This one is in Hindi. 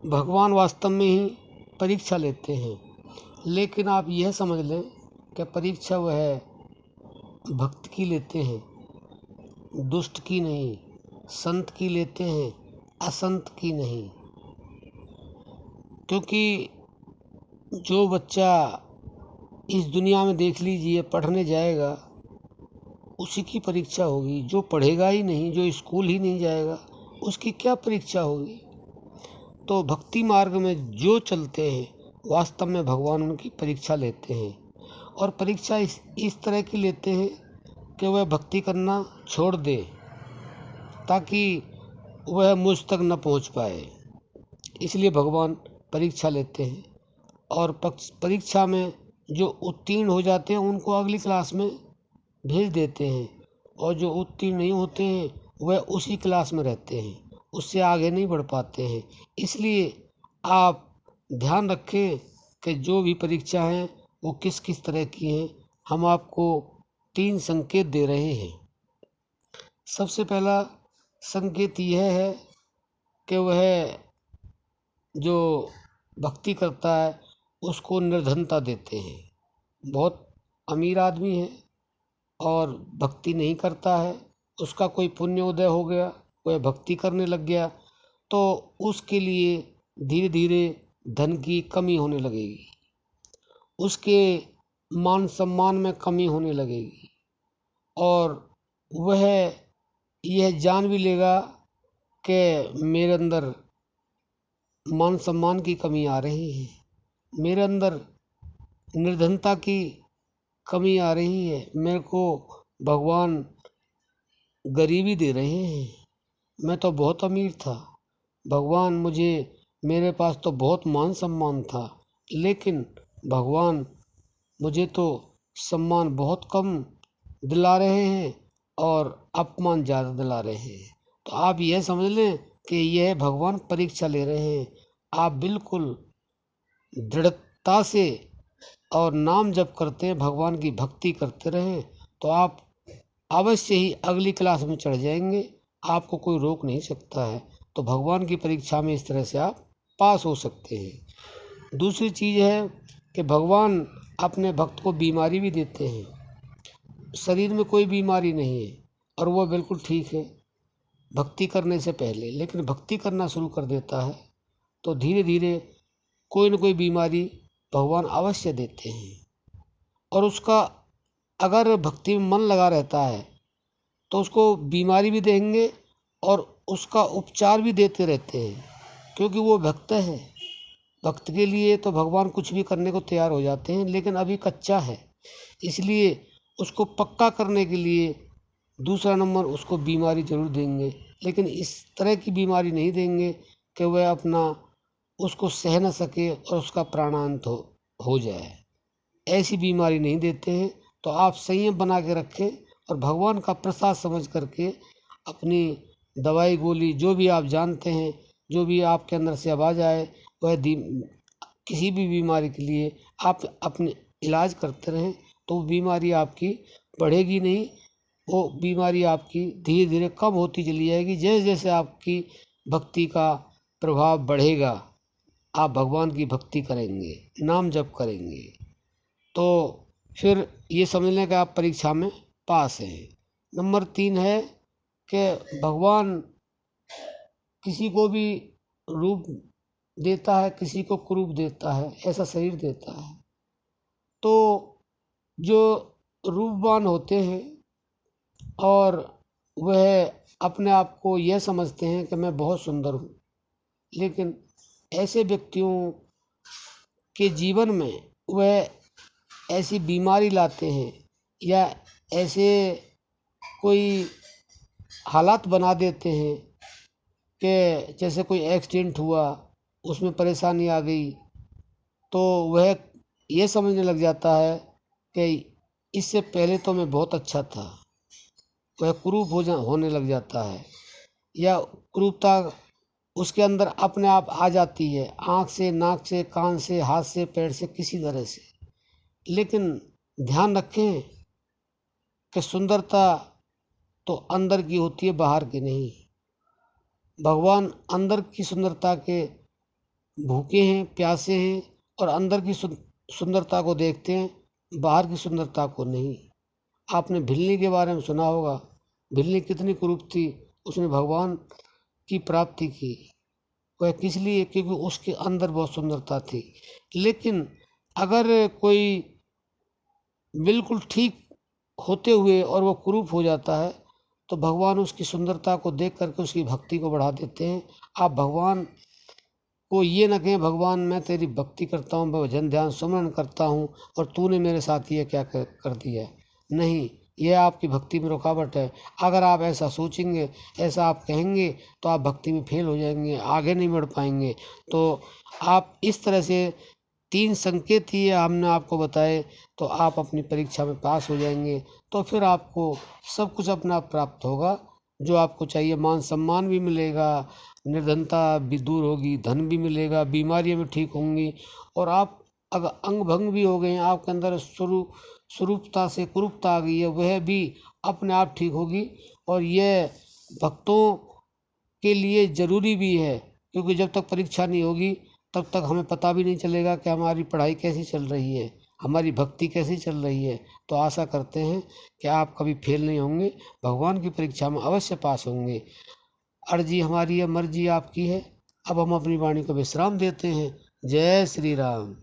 भगवान वास्तव में ही परीक्षा लेते हैं, लेकिन आप यह समझ लें कि परीक्षा वह भक्त की लेते हैं, दुष्ट की नहीं। संत की लेते हैं, असंत की नहीं। क्योंकि जो बच्चा इस दुनिया में देख लीजिए पढ़ने जाएगा उसी की परीक्षा होगी। जो पढ़ेगा ही नहीं, जो स्कूल ही नहीं जाएगा, उसकी क्या परीक्षा होगी। तो भक्ति मार्ग में जो चलते हैं वास्तव में भगवान उनकी परीक्षा लेते हैं, और परीक्षा इस तरह की लेते हैं कि वह भक्ति करना छोड़ दे ताकि वह मुझ तक न पहुंच पाए। इसलिए भगवान परीक्षा लेते हैं, और परीक्षा में जो उत्तीर्ण हो जाते हैं उनको अगली क्लास में भेज देते हैं, और जो उत्तीर्ण नहीं होते हैं वह उसी क्लास में रहते हैं, उससे आगे नहीं बढ़ पाते हैं। इसलिए आप ध्यान रखें कि जो भी परीक्षा हैं वो किस किस तरह की हैं। हम आपको 3 संकेत दे रहे हैं। सबसे पहला संकेत यह है कि वह जो भक्ति करता है उसको निर्धनता देते हैं। बहुत अमीर आदमी है और भक्ति नहीं करता है, उसका कोई पुण्योदय हो गया, वह भक्ति करने लग गया, तो उसके लिए धीरे धीरे धन की कमी होने लगेगी, उसके मान सम्मान में कमी होने लगेगी, और वह यह जान भी लेगा कि मेरे अंदर मान सम्मान की कमी आ रही है, मेरे अंदर निर्धनता की कमी आ रही है, मेरे को भगवान गरीबी दे रहे हैं। मैं तो बहुत अमीर था, भगवान मुझे, मेरे पास तो बहुत मान सम्मान था, लेकिन भगवान मुझे तो सम्मान बहुत कम दिला रहे हैं और अपमान ज़्यादा दिला रहे हैं। तो आप यह समझ लें कि यह भगवान परीक्षा ले रहे हैं। आप बिल्कुल दृढ़ता से और नाम जप करते हैं, भगवान की भक्ति करते रहें, तो आप अवश्य ही अगली क्लास में चढ़ जाएंगे, आपको कोई रोक नहीं सकता है। तो भगवान की परीक्षा में इस तरह से आप पास हो सकते हैं। दूसरी चीज़ है कि भगवान अपने भक्त को बीमारी भी देते हैं। शरीर में कोई बीमारी नहीं है और वो बिल्कुल ठीक है भक्ति करने से पहले, लेकिन भक्ति करना शुरू कर देता है तो धीरे धीरे कोई न कोई बीमारी भगवान अवश्य देते हैं। और उसका अगर भक्ति में मन लगा रहता है तो उसको बीमारी भी देंगे और उसका उपचार भी देते रहते हैं, क्योंकि वो भक्त है। भक्त के लिए तो भगवान कुछ भी करने को तैयार हो जाते हैं, लेकिन अभी कच्चा है, इसलिए उसको पक्का करने के लिए दूसरा नंबर उसको बीमारी जरूर देंगे, लेकिन इस तरह की बीमारी नहीं देंगे कि वह अपना उसको सह न सके और उसका प्राणांत हो जाए। ऐसी बीमारी नहीं देते हैं। तो आप संयम बना के रखें और भगवान का प्रसाद समझ करके अपनी दवाई गोली जो भी आप जानते हैं, जो भी आपके अंदर से आवाज़ आए, वह किसी भी बीमारी के लिए आप अपने इलाज करते रहें, तो वो बीमारी आपकी बढ़ेगी नहीं, वो बीमारी आपकी धीरे धीरे कम होती चली जाएगी। जैसे जैसे आपकी भक्ति का प्रभाव बढ़ेगा, आप भगवान की भक्ति करेंगे, नाम जप करेंगे, तो फिर ये समझ लें कि आप परीक्षा में पास हैं। नंबर 3 है कि भगवान किसी को भी रूप देता है, किसी को कुरूप देता है, ऐसा शरीर देता है। तो जो रूपवान होते हैं और वह अपने आप को यह समझते हैं कि मैं बहुत सुंदर हूँ, लेकिन ऐसे व्यक्तियों के जीवन में वह ऐसी बीमारी लाते हैं या ऐसे कोई हालात बना देते हैं कि जैसे कोई एक्सीडेंट हुआ, उसमें परेशानी आ गई, तो वह ये समझने लग जाता है कि इससे पहले तो मैं बहुत अच्छा था। वह कुरूप होने लग जाता है, या कुरूपता उसके अंदर अपने आप आ जाती है, आँख से, नाक से, कान से, हाथ से, पैर से, किसी तरह से। लेकिन ध्यान रखें कि सुंदरता तो अंदर की होती है, बाहर की नहीं। भगवान अंदर की सुंदरता के भूखे हैं, प्यासे हैं और अंदर की सुंदरता को देखते हैं, बाहर की सुंदरता को नहीं। आपने भिल्ली के बारे में सुना होगा, भिल्ली कितनी कुरूप थी, उसने भगवान की प्राप्ति की। वह किस लिए? क्योंकि उसके अंदर बहुत सुंदरता थी। लेकिन अगर कोई बिल्कुल ठीक होते हुए और वो कुरूप हो जाता है तो भगवान उसकी सुंदरता को देख करके उसकी भक्ति को बढ़ा देते हैं। आप भगवान को ये ना कहें भगवान मैं तेरी भक्ति करता हूँ, मैं भजन ध्यान सुमरन करता हूँ और तूने मेरे साथ ये क्या कर दिया। नहीं, यह आपकी भक्ति में रुकावट है। अगर आप ऐसा सोचेंगे, ऐसा आप कहेंगे तो आप भक्ति में फेल हो जाएंगे, आगे नहीं बढ़ पाएंगे। तो आप इस तरह से 3 संकेत ही हमने आपको बताए तो आप अपनी परीक्षा में पास हो जाएंगे। तो फिर आपको सब कुछ अपना प्राप्त होगा जो आपको चाहिए। मान सम्मान भी मिलेगा, निर्धनता भी दूर होगी, धन भी मिलेगा, बीमारियां भी ठीक होंगी और आप अगर अंग भंग भी हो गए हैं, आपके अंदर स्वरूपता से कुरूपता आ गई है, वह भी अपने आप ठीक होगी। और यह भक्तों के लिए ज़रूरी भी है, क्योंकि जब तक परीक्षा नहीं होगी तब तक हमें पता भी नहीं चलेगा कि हमारी पढ़ाई कैसी चल रही है, हमारी भक्ति कैसी चल रही है। तो आशा करते हैं कि आप कभी फेल नहीं होंगे, भगवान की परीक्षा में अवश्य पास होंगे। अर्जी हमारी है, मर्जी आपकी है। अब हम अपनी वाणी को विश्राम देते हैं। जय श्री राम।